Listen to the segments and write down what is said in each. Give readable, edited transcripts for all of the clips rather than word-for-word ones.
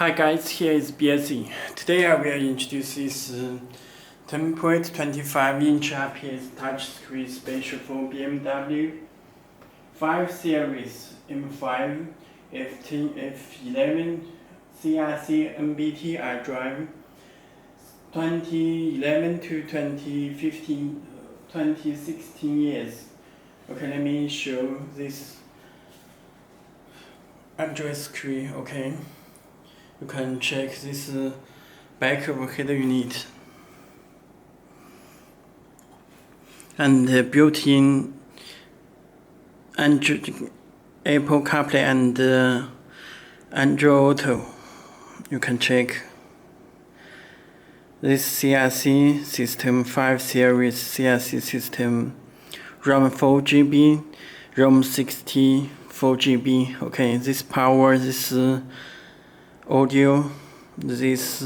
Hi guys, here is Belsee. Today I will introduce this 10.25-inch IPS touchscreen spatial for BMW 5 Series M5, F10, F11, CIC, NBT iDrive 2011 to 2015, 2016 years. Okay, let me show this address screen. Okay, you can check this back of head unit and built-in Apple CarPlay and Android Auto. You can check this CIC system 5 series CIC system, RAM 4GB, ROM 64GB. Okay, this power, this audio, this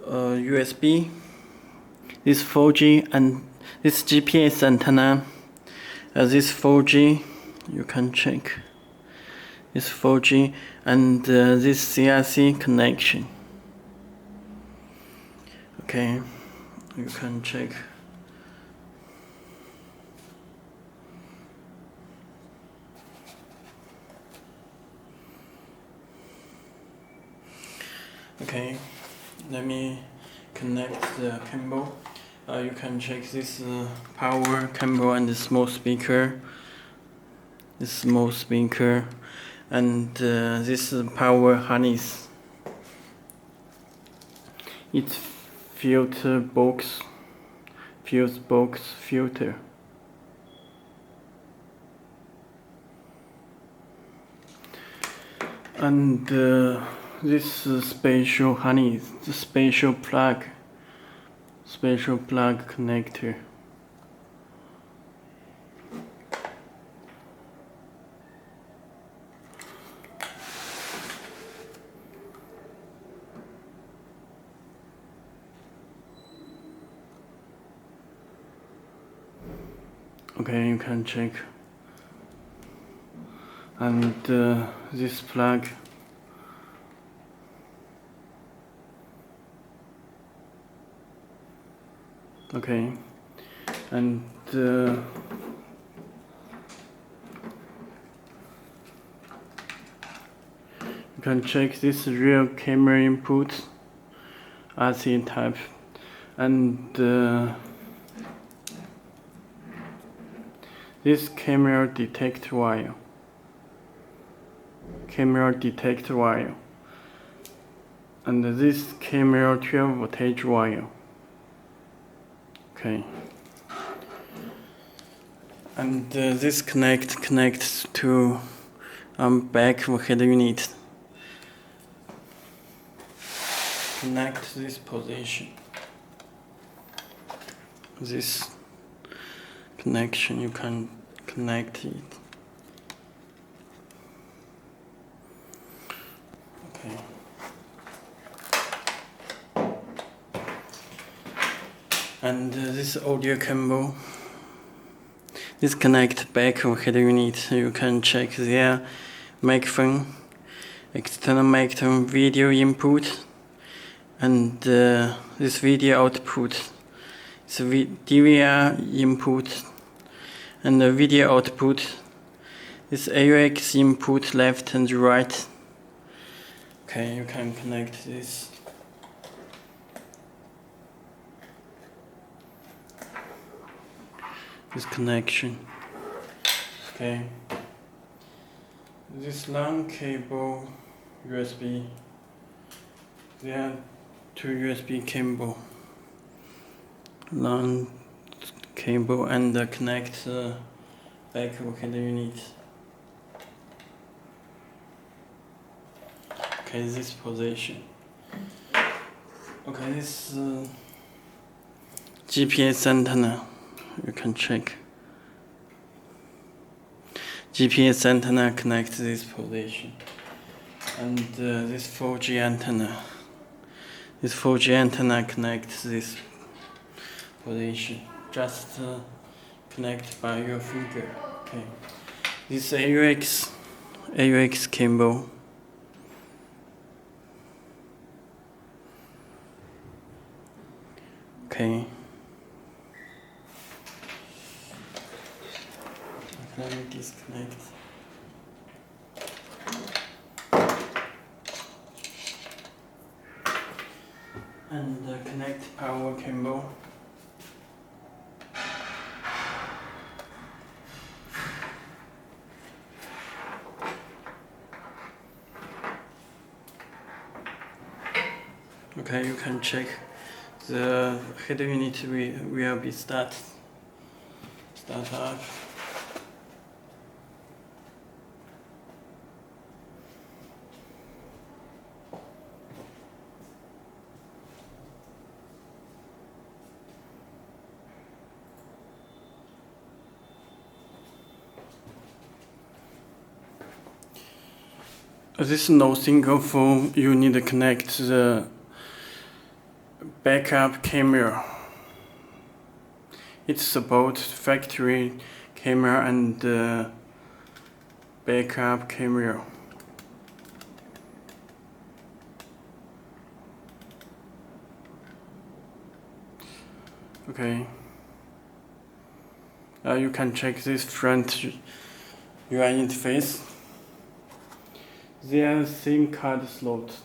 USB, this 4G, and this GPS antenna. This 4G, you can check this 4G, and this CIC connection. Okay, you can check. Okay, let me connect the cable. You can check this power cable and the small speaker. This small speaker and this power harness. It's filter box, fuse box filter. And this spatial harness, the spatial plug connector. Okay, you can check. And this plug. Okay, and you can check this rear camera input, RC type, and this camera detect wire. And this camera 12 voltage wire. Okay. And this connects to back of head unit. Connect this position. This connection, you can connect it. Okay. And this audio cable. This connect back of head unit. You can check their microphone, external microphone, video input, and this video output. It's DVR input and the video output. This AUX input left and right. Okay, you can connect this. This connection. Okay. This long cable, USB. There are two USB cable. Long cable and connect back of head unit. Okay, this position. Okay, this GPS antenna. You can check. GPS antenna connects this position, and this 4G antenna. This 4G antenna connects this position. Just connect by your finger. Okay. This AUX cable. Okay. Let me disconnect. And connect power cable. Okay, you can check the head unit will be start up. This is no single phone. You need to connect the backup camera. It supports factory camera and backup camera. Okay. You can check this front UI interface. There are SIM card slots.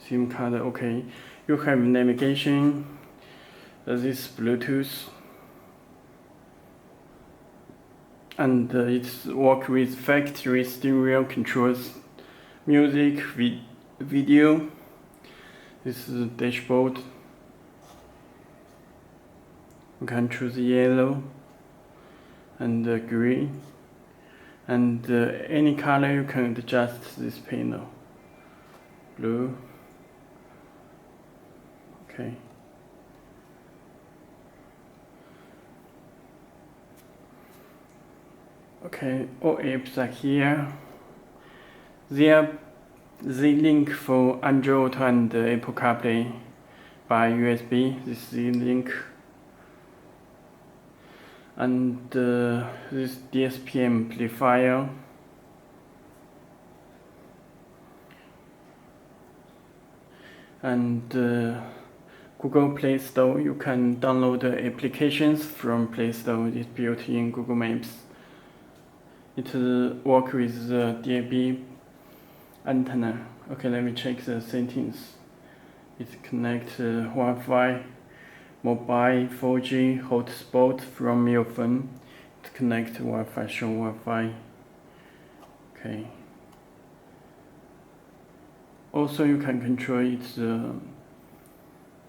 SIM card, okay. You have navigation. This Bluetooth, and it works with factory stereo controls, music, video. This is the dashboard. You can choose yellow and green, and any color you can adjust this panel. Blue. Okay. Okay, all apps are here. The link for Android Auto and Apple CarPlay by USB. This is the link. And this DSP amplifier. And Google Play Store. You can download the applications from Play Store. It's built in Google Maps. It works with the DAB antenna. Okay, let me check the settings. It connects Wi-Fi, mobile 4G hotspot from your phone. It connects Wi-Fi, show Wi-Fi. Okay. Also, you can control it.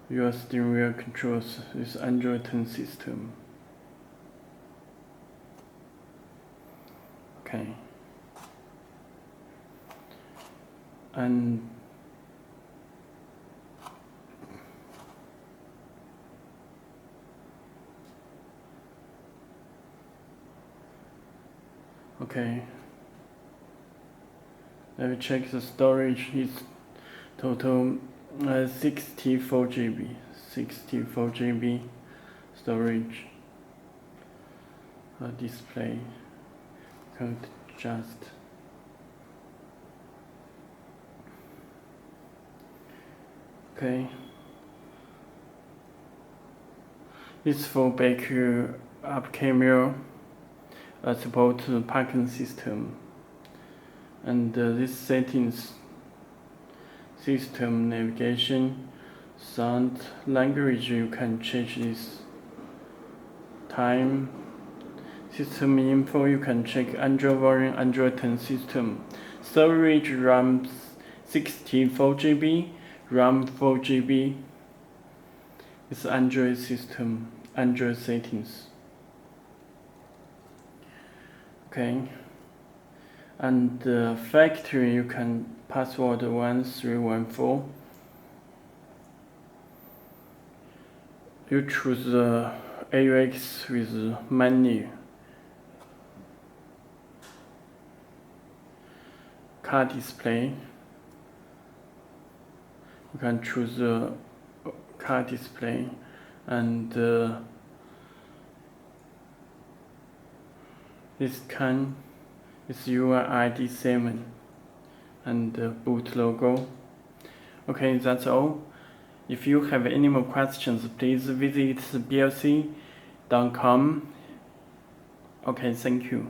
Your steering wheel controls this Android 10 system. Okay. And okay. Let me check the storage. It's total 64 GB. 64 GB storage. Display. Can adjust. Okay. This for backup camera. Support parking system. And this settings, system navigation, sound, language, you can change this. Time, system info, you can check Android version, Android 10 system. Storage, RAM 64 GB, RAM 4 GB. It's Android system, Android settings. Okay. And factory, you can password 1314. You choose the AUX with menu. Car display. You can choose the car display, and this can is your ID 7. and the boot logo. Okay, that's all. If you have any more questions, please visit belsee.com. Okay, thank you.